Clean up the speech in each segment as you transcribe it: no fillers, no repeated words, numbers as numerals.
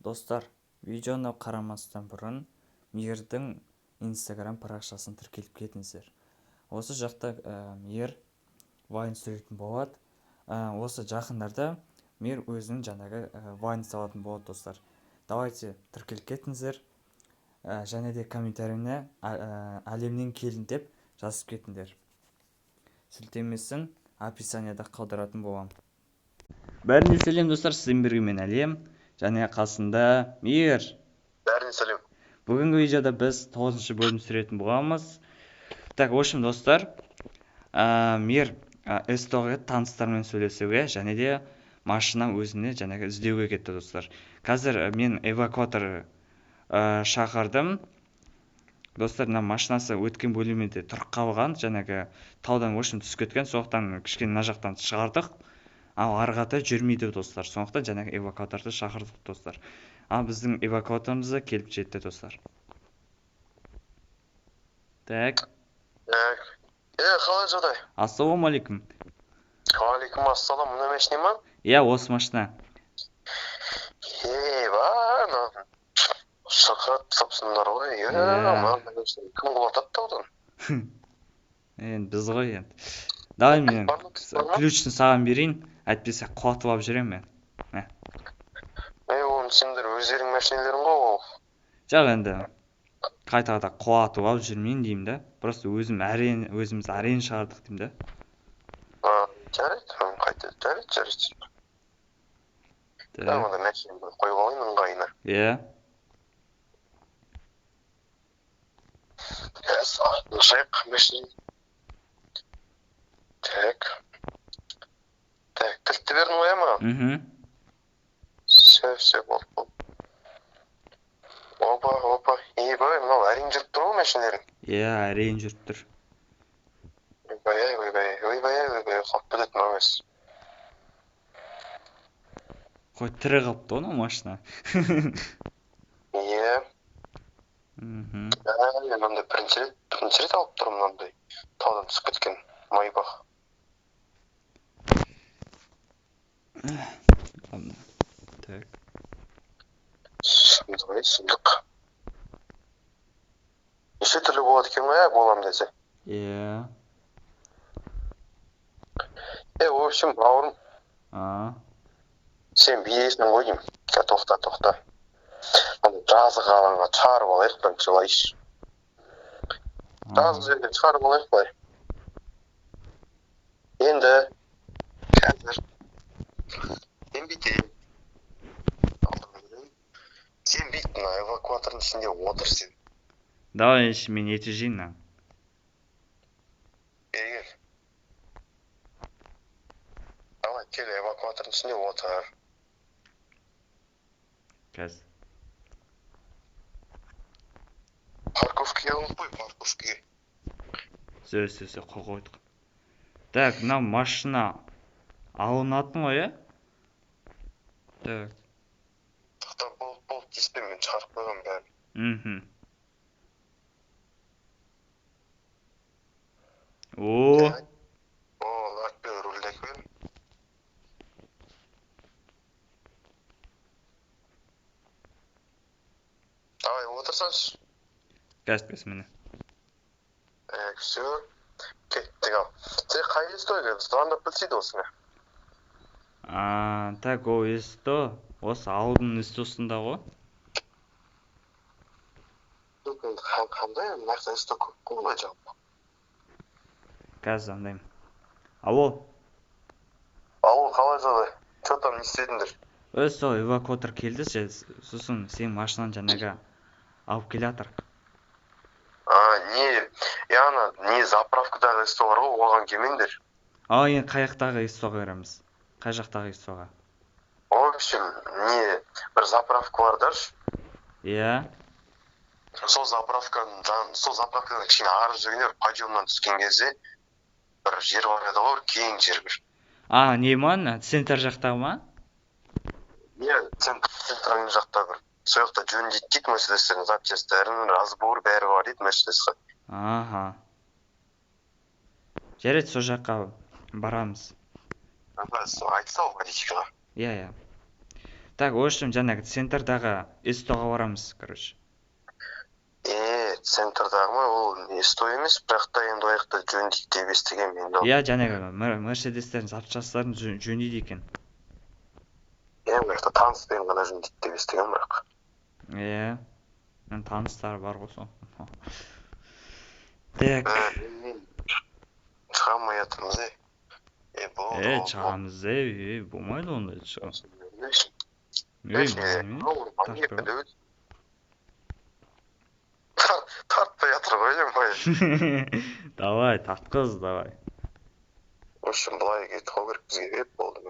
Достар, видеоны қарамастан бұрын Мейірдің Instagram парақшасын тіркеліп кетіңіздер. Осы жақта Мейір вайн түсіретін болады. Осы жақындарда Мейір өзінің жаңағы вайн салатын болады, достар. Давайте тіркеліп кетіңіздер. Және де комментарийіне әлемнен келін деп жазып кетіңдер. Сілтемесін описанияда қалдыратын боламын. Бәріне сәлем, достар, сізден бірге мен Әлем. Және қасында Мейір. Бәріне сәлем. Бүгінгі видеода біз 9-шы бөлім түсіретін боламыз. Так, в общем, достар, Мейір эстоға таныстармен сөйлесуге және де машина өзіне жаңағы іздеуге кетті, достар. Қазір мен эвакуатор шақырдым. Достар, машинасы өткен бөлімде тұрып қалған, жаңағы таудан өшін түсіп кеткен, соқтан кішкене мына жақтан шығардық. Ал арғата жүрмейді, достар. Сондықтан жаңағы эвакуаторды шақырдық, достар. Ал біздің эвакуаторымызда келіп жетті, достар. Так. Қалай жағдай? Ассалаумалейкум. Уалейкум ассалам. Мына машина ма? Иә, осы машина. Шақырат тапсыңдар ғой. Кім құлатады таудан? Енді біз ғой енді. Давай мен ключін саған берейін, әйтпесе құлатып алып жүрем мен. Оны сендер өздерің машиналарың ғой ол. Жоқ, енді қайта құлатып алып жүрмейін деймін да. Просто өзіміз әрең шығардық деймін да. Жарайды. Онда машинаны қойып алайын ыңғайына. Иә. Шайық машина. Так, кілтті бердің ғой ма? Все, болды. Опа. Ебай, мынау әрең жүріп тұр ғой машиналарың? Иә, әрең жүріп тұр. Ойбай, қалып кететін емес. Қой, тірі қалыпты оны машина. Иә. Мен мынандай бірінші рет алып тұрмын мынандай таудан түсіп кеткен майбақ. Так. Сұмдық. Неше түрлі болады екен ғой, болам десе. Иә. В общем, бауырым. Сен бейесің ғой деймін. Тоқта. Жазғы алаңға шығарып алайық, бірінші лайшы. Жазғы жерге шығарып алайық былай. Енді қазір сен бүйтейін. Сен бүйтін эвакуатордың ішінде отыр сен. Давай, мен ете жейін. Егер. Давай, кел эвакуатордың ішінде отыр. Қазір. Парковкаға қой, парковкаға. Сөз, қойдық. Так, мына машина алынатын ғой, е? Так. Болып деспен мен шығарып қойған бәрін. Лакпен рульде қойым. Давай, отырсаншы. Қазір, міне. Все. Кеттік ал. Сен қай естойға? Звондап білсейді осыңа. Так, о есто. Осы алдың естосында ғой. Қандай? Нақты есто көп қой жалпы. Қазір андаймын. Алло, қалай жағдай? Че там не істедіңдер? сол эвакуатор келді, сосын сен машинаны жаңағы алып келатыр. Не заправкадағы есто бар ғой, оған келмеңдер. Енді қаяқтағы естоға береміз? Қай жақтағы естоға? В общем, бір заправка бардаршы. Иә. Сол заправкадан кішкене ары жүргенде подъемнан түскен кезде бір жер бар еді ғой, кең жер бір. Не ма? Центр жақтағы ма? Иә, центральный жақта бір. Сол жақта жөндейді дейді мәселестерін, запчастарын, разбор бәрі бар дейді мәселесі. Жарайды, сол жаққа барамыз. Айтса ол водичкаға. Иә. Так, в общем, жаңағы центрдағы эстоға барамыз, короче. Центрдағы ма, ол Есто емес, бірақ та енді ояқта жөндейді деп естігенмін енді. Иә, жаңағы мерседестердің запчастарын жөндейді екен. Ояқта таныспен ғана жөндейді деп естігенмін бірақ. Иә, мен таныстары бар ғой сол. Так. Шыға алмай жатырмыз, болды. Шығамыз, болмайды ондай шыға. Тартпай жатыр ғой, Давай, тартқыз, давай. В общем, былай кетіп қау керек бізге, болды.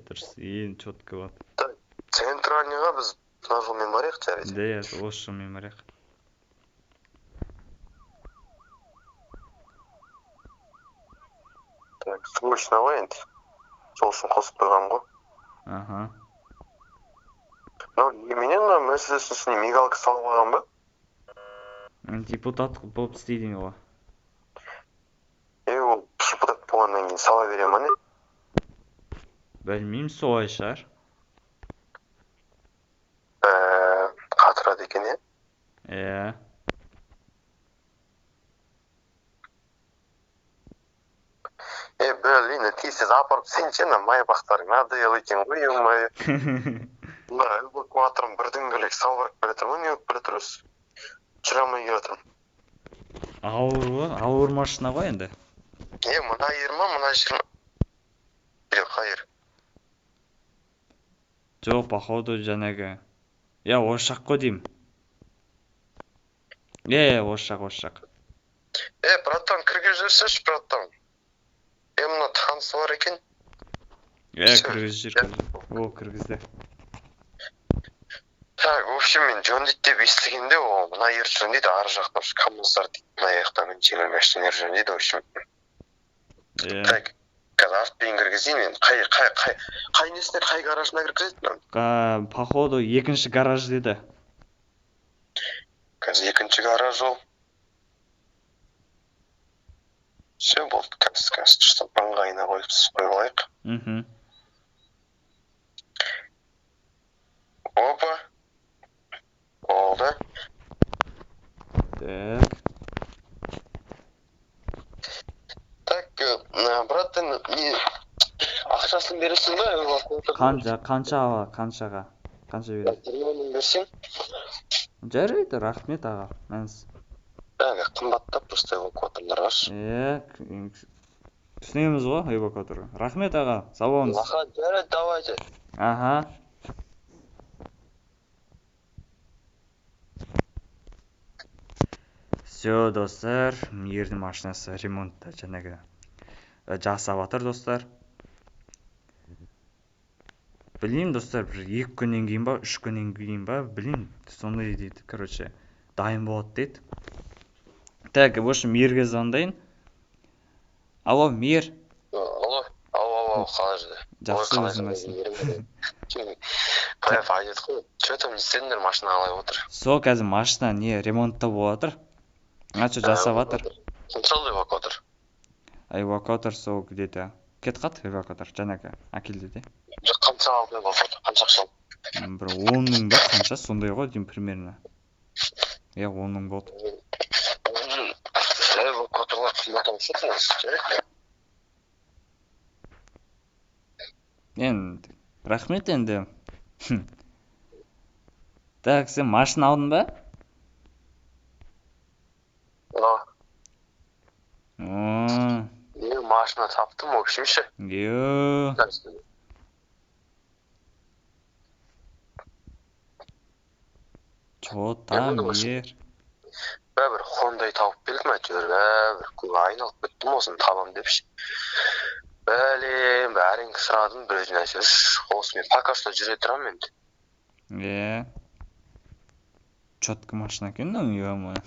Дұрыс, ең четко болады. Центральныйға біз мына жолмен барайық, жарайды. Да, осы жолмен барайық. Так, срочно ғой енді. Сол үшін қосып қойған ғой. Аха. Неменен Мерседестің үстіне мигалка салып қойған ба? Депутат болып істейді ғой. Ол депутат болғаннан кейін сала бере ма не? Білмеймін, солай шығар. Қатырады екен, Иә. Блин, тез апарып сен ше майбақтарың надоел екен ғой, ё-моё. Мына эвакуаторым бірдің кілік салбырып келе жатыр ма, не болып келе жатыр осы? Жүре алмай келе жатырмын. Ауыр машина ғой енді. Мына ер ма, мына жер ма? Қайыр. Жоқ, походу жаңағы. Осы жақ қой деймін. Осы жақ. Братан, кіргізерсеш, братан. Мына танысы бар екен. Кіргізді. Так, в общем, мен жөндейді деп естігенде, мына ер жөндейді, ары жақтан КамАЗдар дейді, мына аяқтан жеңіл машиналар жөндейді, в общем. Так, қазір артпен кіргізейін мен. Қай несіне, қай гаражына кіргізеді? Походу, екінші гараж деді. Қазір екінші гараж ол. Все, болды, қазір штампанға айна қойып қойып. Опа. Болды. Так, браттан, ақшасын бересің ба? Қаншаға береді? 20 мың берсең? Жарайды, рахмет аға. Қымбаттап просто эвакуаторларға. Түсінеміз ғой эвакуаторға. Рахмет аға, сау болыңыз. Жарайды, давайте. Аха. Все, достар, ердің машинасы ремонтта жаңағы жасап жатыр, достар. Білмеймін, достар, бір 2 күннен кейін ба, 3 күннен кейін ба, білмеймін, сондай дейді, короче, дайын болады дейді. Так, в общем, Мирге звондайын. Алло, Мир. Алло, қалай жүрді? Жақсы, өзің. Айдет қой, че там не істедіңдер, машина алай отыр? Сол қазір машина ремонтта болып жатыр. Жасап жатыр. Қаншалы эвакуатор? Эвакуатор сол где-то. Кет қат эвакуатор, жаңағы әкелді де. Қанша алды эвакуатор, қанша ақша алды? Бір 10 мың ба, қанша, сондай ғой деймін примерно. 10 мың болды. Эвакуаторлар қымбат алып жарайды. Енді, рахмет енді. Так, сен машина алдың ба? Машина таптым, в общем, ше. Чо там ер. Бір Хондай тауып келдім, әйтеуір, бір айналып кеттім осыны табам депші. Бәлем, бәрін сұрадым, бір өзін әйтеуір, осымен пока что жүре тұрам енді. Четко машина екен, ё-моё.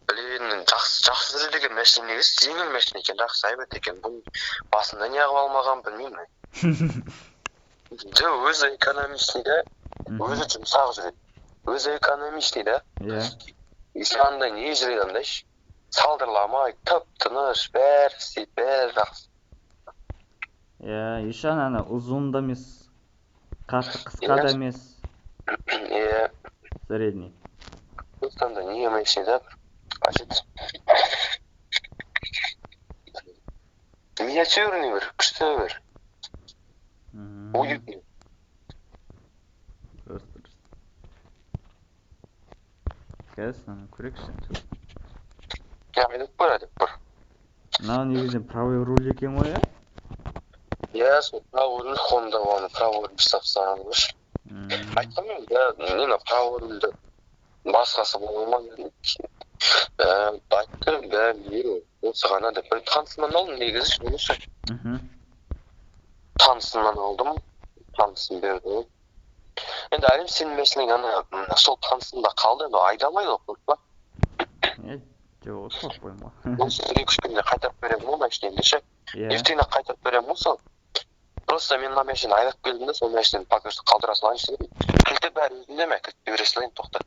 Блин, жақсы жүрілген машина негіз, жеңіл машина екен, жақсы айбет екен. Бұл басында не ағып алмаған, білмеймін. Өзі экономичный да, өзі жұмсақ жүреді. Өзі экономичный да. Исанда не жүреді андайшы? Салдырламай, тып-тыныш, бәрі істейді, бәрі жақсы. Иә, еще ана ұзын да емес, қатты қысқа да емес, Иә, средний. сондықтан да не емесіне да бір қажет. Миниатюрный бір, күшті бір, уютный. Дұрыс, дұрыс. Қазір ана көрейікші. Айдап бар, айдап бар. Мынау негізінен правый руль екен ғой, иә? Иә, сол правый руль, Honda оны правый руль жасап тастаған ғой. Айтқанмын, мені правый рульді басқасы бола ма дедім. Айттым, білмеймін, осы ғана деп. Бір танысымнан алдым негізі, жұмысы. Танысымнан алдым, танысын берді. Енді әлем сенің мәселең сол танысында қалды, енді айдамайды ғой, қорықпа. Жоқ, қорықпаймын ба. Осы 2-3 күнде қайтарып беремін ғой машинемді ше. Ертеңіне қайтарып беремін ғой сол. Просто мен мына машинаны айдап келдім де, сол машинаны багажда қалдыра салайыншы дедім. Кілті бәрі өзімде ме? Кілтті бере салайын, тоқта.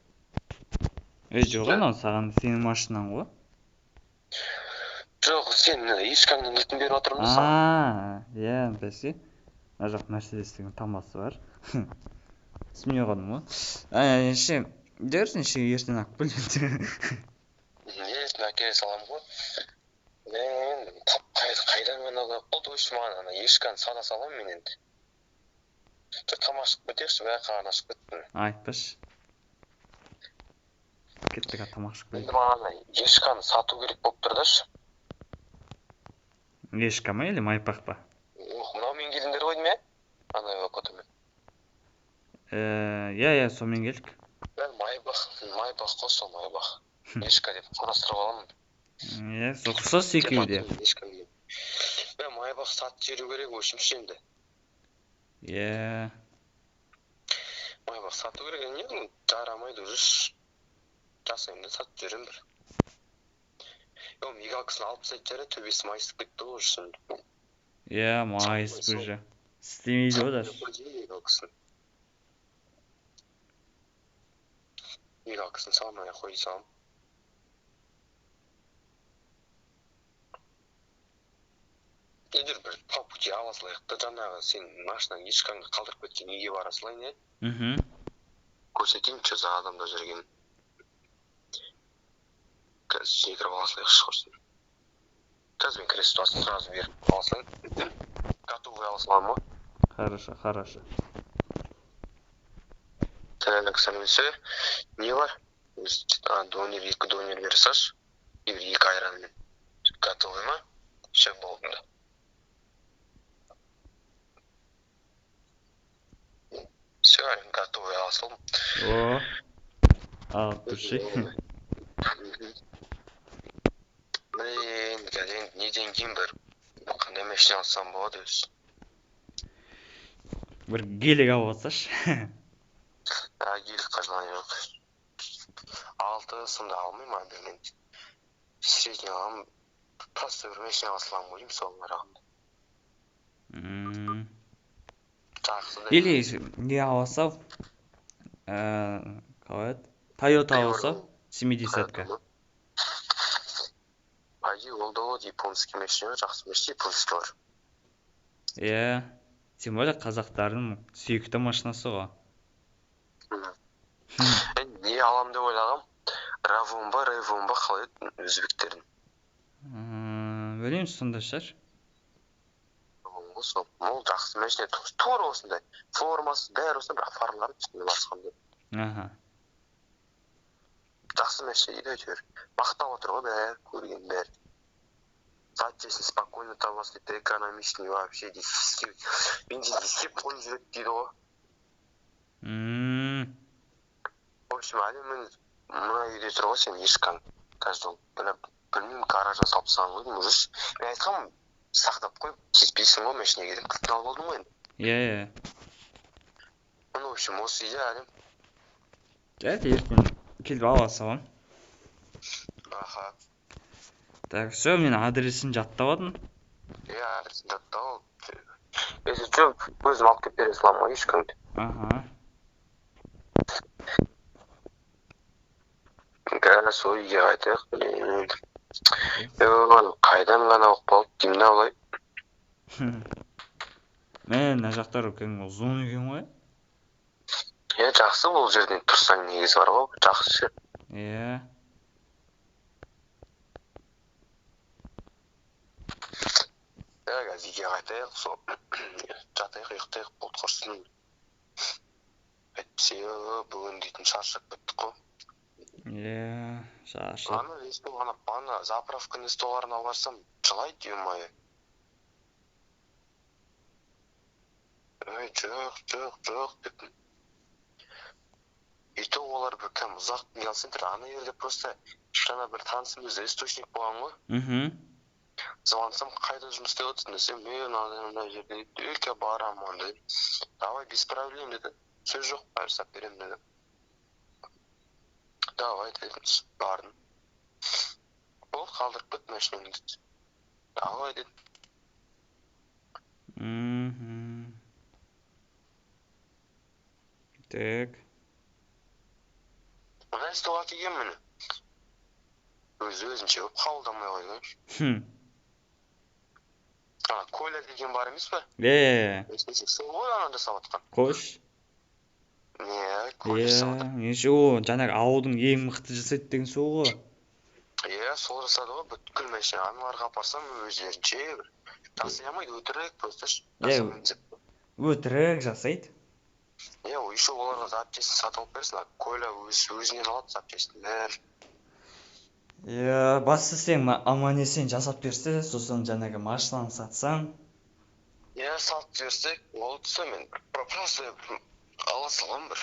Жоқ, анау саған сенің машинаң ғой. Жоқ, сен ешкімнің кілтін беріп отырмын да саған. Иә, бәсе. Мына жақ Мерседес деген тамасы бар. Түсінбей қалдым ғой. Ше, дерсің ше ертең алып кел енді. Ертең әкеле салам ғой. Мен қайдан ғана болды өші маған ана ешкіні сата салам мен енді. Тамақ ішіп кетерші, бәрі қаған ашып кеттім. Айтпашы. Кеттік тамақ ішіп кетейік. Енді маған ешкіні сату керек болып тұр дашы. Ешкі ма или майпақ па? Мынау мен келдіңдер ғой дейме? Ана көтіме. Иә, сонымен келдік. Майбақ қой сол майбақ. Ешкі деп құрастырып аламын. Иә, ұқсас екеуі де. Майбақ сатып жүру керек өшімші енді. Иә. Майбақ сату керек, не жарамайды уже. Жасаймын да сатып жүрем бір. Мигалкасын алып тастайды жарайды, төбесі майысып кетті ғой уже. Иә, майысып уже. Істемейді ғой даже. Мигалкасын салмай қой салам. Егер бір по пути ала салайық та, жаңағы сен машинаң ешкімге қалдырып кеткен үйге бара салайын, е? Көрсетейін, че за адамда жүрген. Қазір жекіріп ала салайық шықырсын. Қазір мен крест басын сразу беріп ала салайын. Готовый ала салам ма? Хорошо. Так, сәлеметсе, не бар? Донер, 2 донер бері саш. 2 айранмен. Готовый ма? Все болды да. Все, готовый ала салдым. Алып тұршы. Блин, қазір неден кейін бір қандай машина алсам болады өзі. Бір гелик алып алсашы. Геликқа желание жоқ. 6 сымды алмаймын, мен средний аламын. Просто бір машина алсам ғой деймін соның арағында. Или не алса, қалай еді? Toyota алса, 70-ка. Пойди, ол да вот японский машина, жақсы машина, японский бар. Иә, тем более қазақтардың сүйікті машинасы ғой. Не алам деп ойлағам? Равон ба қалай еді өзбектердің? Білемін сонда шығар. Ол жақсы машина, тура осындай. Формасы, бәрі осындай, бірақ фарлары түсінде басқандай. Жақсы машина дейді өтер. Мақтап отыр ғой бәрі, көрген бәрі. Задчесін спокойно табасы дейді, экономичный вообще дейді. Бензин дискеп қойын жүреді дейді ғой. В общем, әлемін мына үйде тұр ғой сен ешкің. Каждый білмеймін, гаража салып тастаған ғой деймін, уже. Мен айтқанмын, сақтап қойып, кетпейсің ғой машинеге деп кілтін алып алдым ғой енді. Иә. В общем, осы үйде әлем. Жарайды, ертең келіп ала салам. Аха. Так, все, мен адресін жаттап алдым. Иә, адресін жаттап ал. Если что, өзім алып кеп бере салам ғой ешкімді. Қазір сол үйге қайтайық, білемін. Қайдан ғана оқып қалды деймін да олай. мына жақтар кәдімгі ұзын екен ғой. Жақсы бұл жерден тұрсаң негізі бар ғой, жақсы жер. Иә. Қазір үйге қайтайық, сол жатайық, ұйықтайық, болды құрсын. Әйтпесе бүгін дейтін шаршап кеттік қой. Иә, шаршап. Ана заправка нестоларына барсам, жылайды, ё-моё. Жоқ деп. И то олар бір кәм ұзақ келсеңдер, ана жерде просто жаңа бір танысым өзі источник болған ғой. Звонсам, қайда жұмыс істеп отырсың десем, мен ана жерде үйге барамын ондай. Давай, без проблем деді. Сөз жоқ, жасап беремін деді. Давай дедім, бардым. Ол қалдырып кет машинаңды деді. Давай дедім. Так. Мына столға келген міне. Өзінше болып қабылдамай қойған. Коля деген бар емес па? Сол ғой ана жасап отқан. Қош. Коля жасап отқан. Неше о, жаңағы ауылдың ең мықты жасайды деген сол ғой. Сол жасады ғой, бүткіл машина. Аналарға апарсам өздерінше бір. Жасай алмайды, өтірік просто. Өтірік жасайды. Еще оларға запчастьін сатып алып берсін, Коля өзінен алады запчастьін бәрі. Басты сен аман-есен жасап берсе, сосын жаңағы машинаны сатсаң. Сатып берсек, ол түсі мен просто ала салам бір.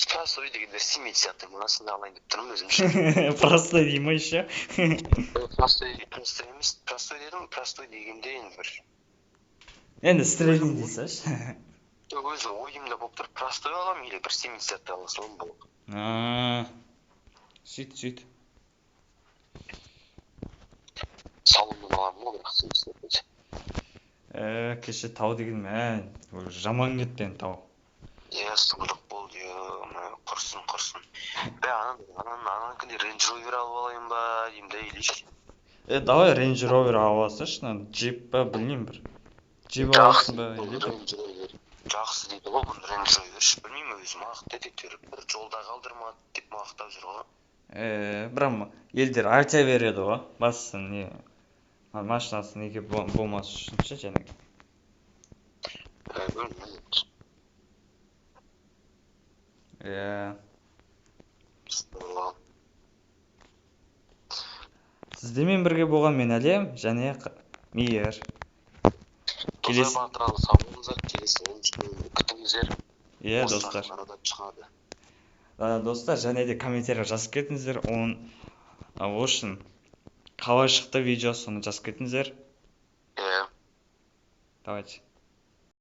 Простой дегенде 70-й мұнасында алайын деп тұрмын өзімше. Простой дей ма еще? Простой емес, простой дедім, простой дегенде енді бір. Енді стрелин дейсіз. Өзі ойымда болып тұр, простой алам, или бір 70-й ала салам бұл. Сөйт. Салоннан алам ғой, бірақ 70-й. Кеше тау деген мән, жаман кеткен тау. Сұмдық болды, құрсын. Анан күнде Range Rover алып алайын ба, деймін да, илиш. Давай Range Rover алып алсашы, джип па, білмеймін бір. Джип аласың ба, или деп. Жақсы дейді ғой, бұл Range Rover. Білмеймін өзім ақ детектор бір жолда қалдырмады деп мақтап жүр ғой. Бірақ елдер айта береді ғой, бастысы не, машинасы неге болмас үшінші жәнегі. Сіздермен бірге болған мен әлем және Мейер. Келесі батыралы сауыңыздар, келесі күтіңіздер. Достар. Достар, және де комментария жазып кетіңіздер. Үшін қалай шықты видео, соны жазып кетіңіздер. Давайте.